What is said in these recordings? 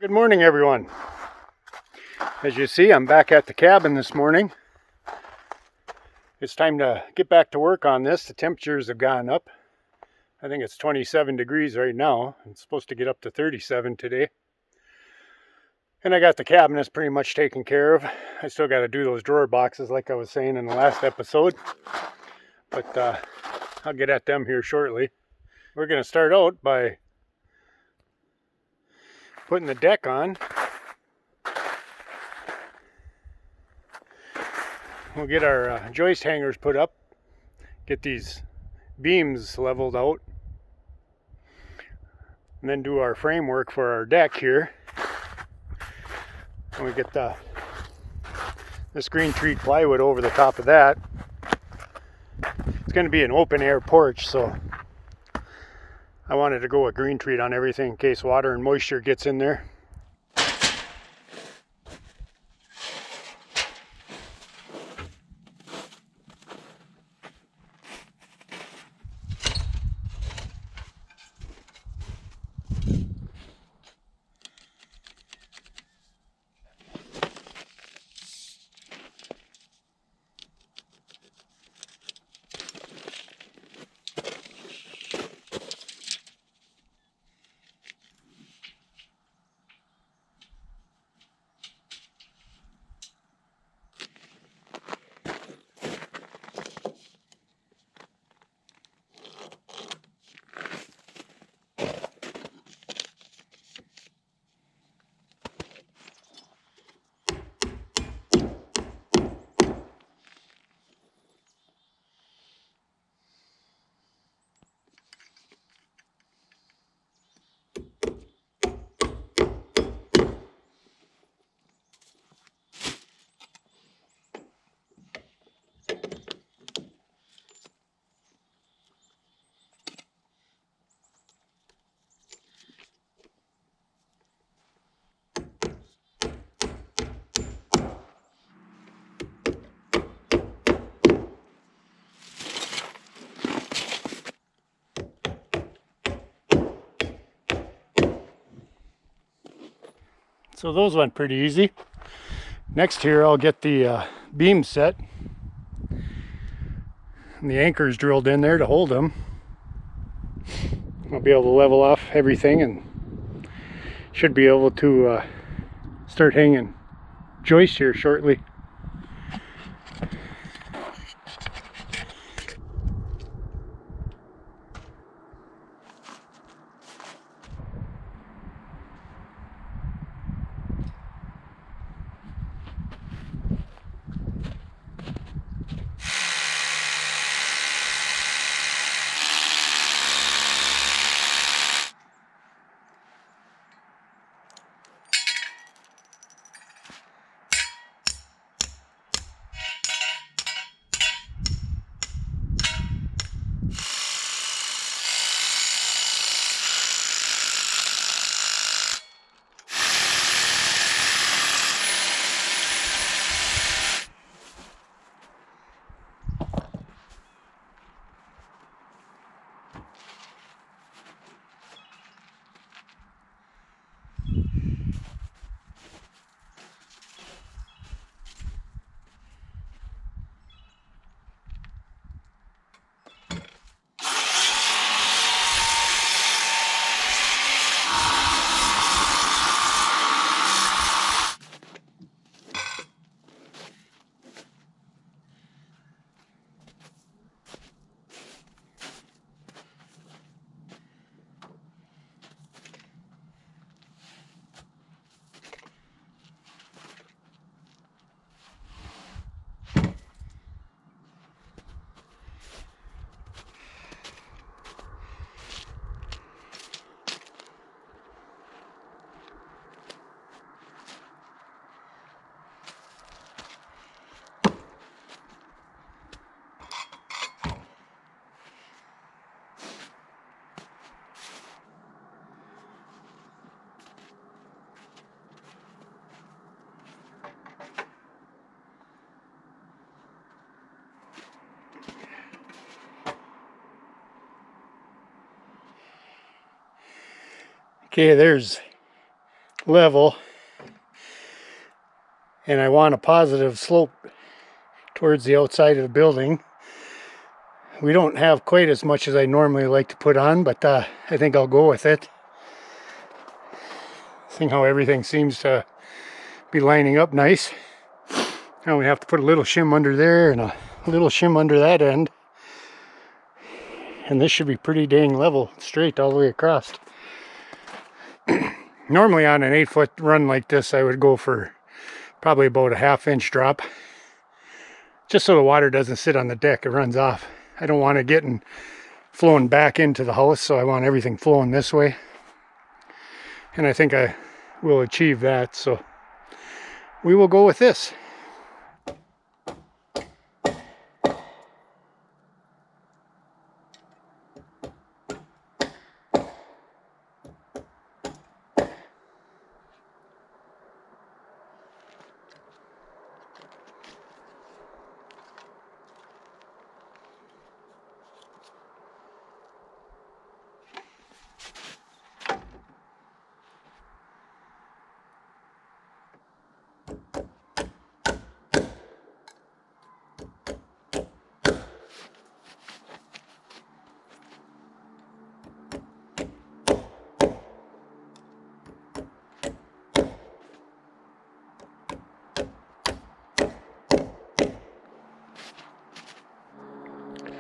Good morning, everyone. As you see, I'm back at the cabin this morning. It's time to get back to work on this. The temperatures have gone up. I think it's 27 degrees right now. It's supposed to get up to 37 today. And I got the cabinets pretty much taken care of. I still got to do those drawer boxes like I was saying in the last episode. But I'll get at them here shortly. We're going to start out by putting the deck on. We'll get our joist hangers put up, get these beams leveled out, and then do our framework for our deck here. And we get this green treat plywood over the top of that. It's going to be an open air porch, so I wanted to go with green treat on everything in case water and moisture gets in there. So those went pretty easy. Next here I'll get the beam set and the anchors drilled in there to hold them. I'll be able to level off everything and should be able to start hanging joists here shortly. Okay, there's level, and I want a positive slope towards the outside of the building. We don't have quite as much as I normally like to put on, but I think I'll go with it. Seeing how everything seems to be lining up nice. Now we have to put a little shim under there and a little shim under that end. And this should be pretty dang level, straight all the way across. Normally on an 8-foot run like this, I would go for probably about a 1/2 inch drop. Just so the water doesn't sit on the deck, it runs off. I don't want it getting flowing back into the house, so I want everything flowing this way. And I think I will achieve that, so we will go with this.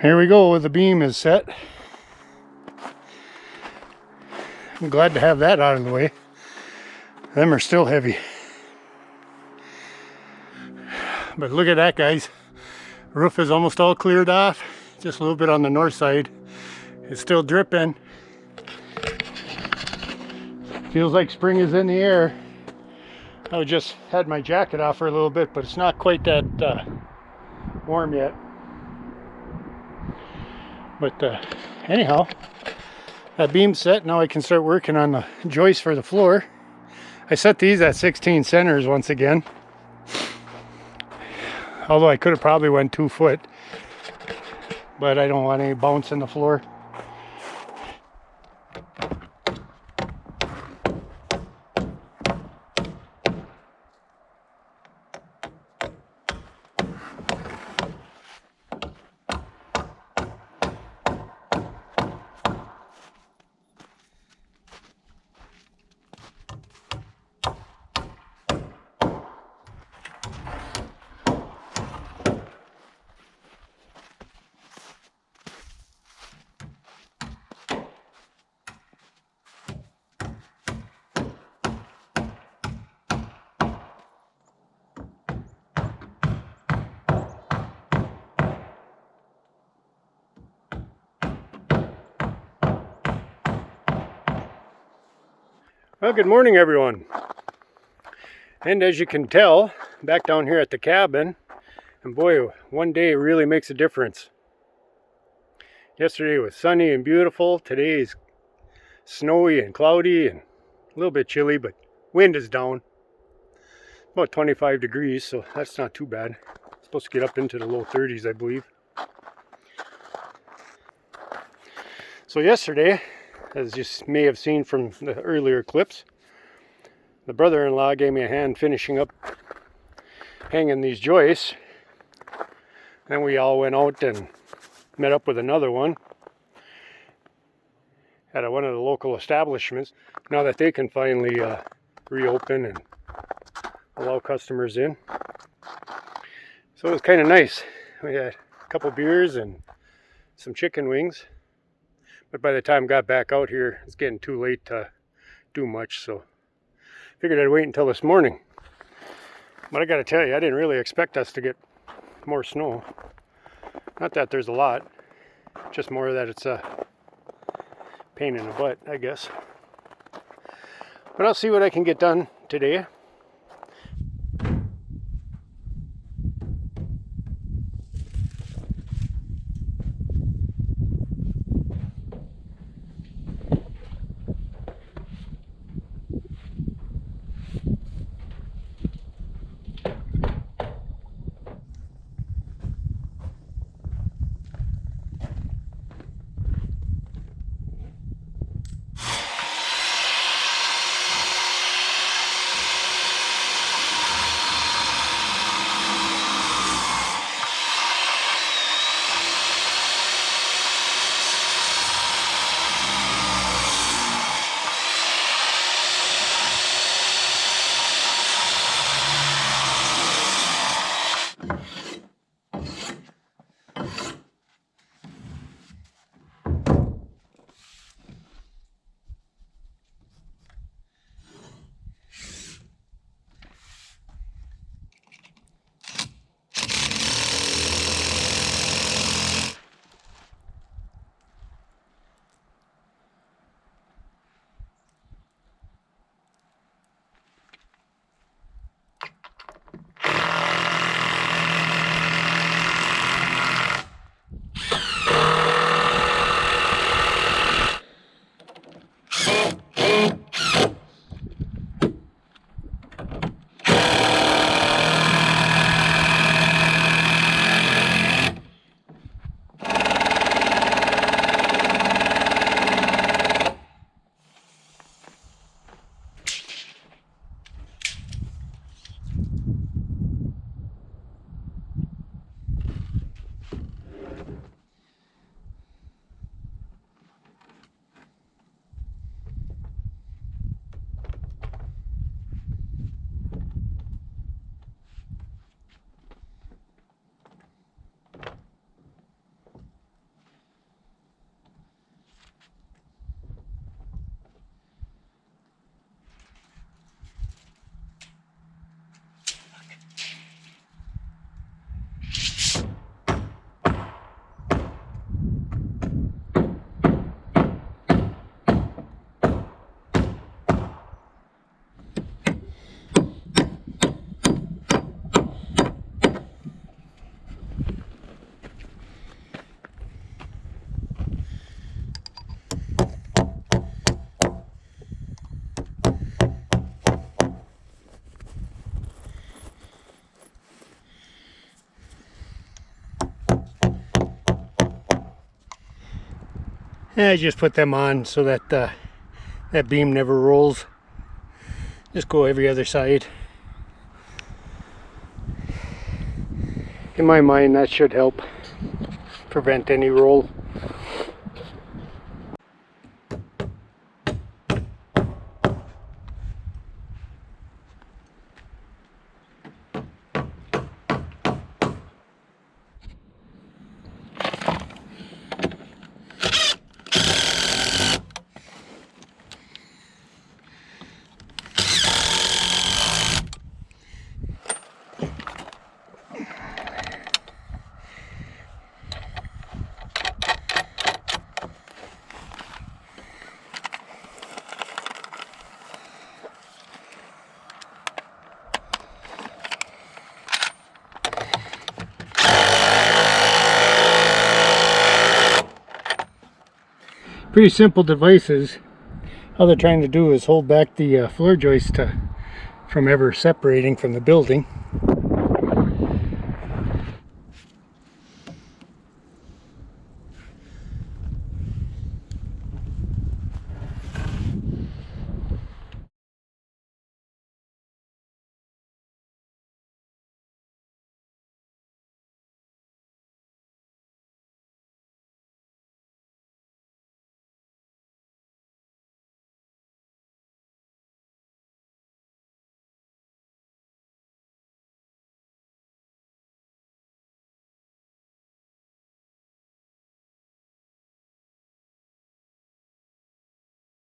Here we go, the beam is set. I'm glad to have that out of the way. Them are still heavy. But look at that, guys. Roof is almost all cleared off. Just a little bit on the north side. It's still dripping. Feels like spring is in the air. I just had my jacket off for a little bit, but it's not quite that warm yet. But anyhow, that beam's set. Now I can start working on the joists for the floor. I set these at 16 centers once again. Although I could have probably went 2 foot. But I don't want any bounce in the floor. Well, good morning, everyone. And as you can tell, back down here at the cabin, and boy, one day really makes a difference. Yesterday was sunny and beautiful. Today is snowy and cloudy and a little bit chilly, but wind is down. About 25 degrees, so that's not too bad. It's supposed to get up into the low 30s, I believe. So yesterday, as you may have seen from the earlier clips, the brother-in-law gave me a hand finishing up hanging these joists. Then we all went out and met up with another one at one of the local establishments, now that they can finally reopen and allow customers in. So it was kind of nice. We had a couple beers and some chicken wings. But by the time I got back out here, it's getting too late to do much, so figured I'd wait until this morning. But I gotta tell you, I didn't really expect us to get more snow. Not that there's a lot, just more that it's a pain in the butt, I guess. But I'll see what I can get done today. And I just put them on so that that beam never rolls. Just go every other side. In my mind, that should help prevent any roll. Pretty simple devices. All they're trying to do is hold back the floor joist from ever separating from the building.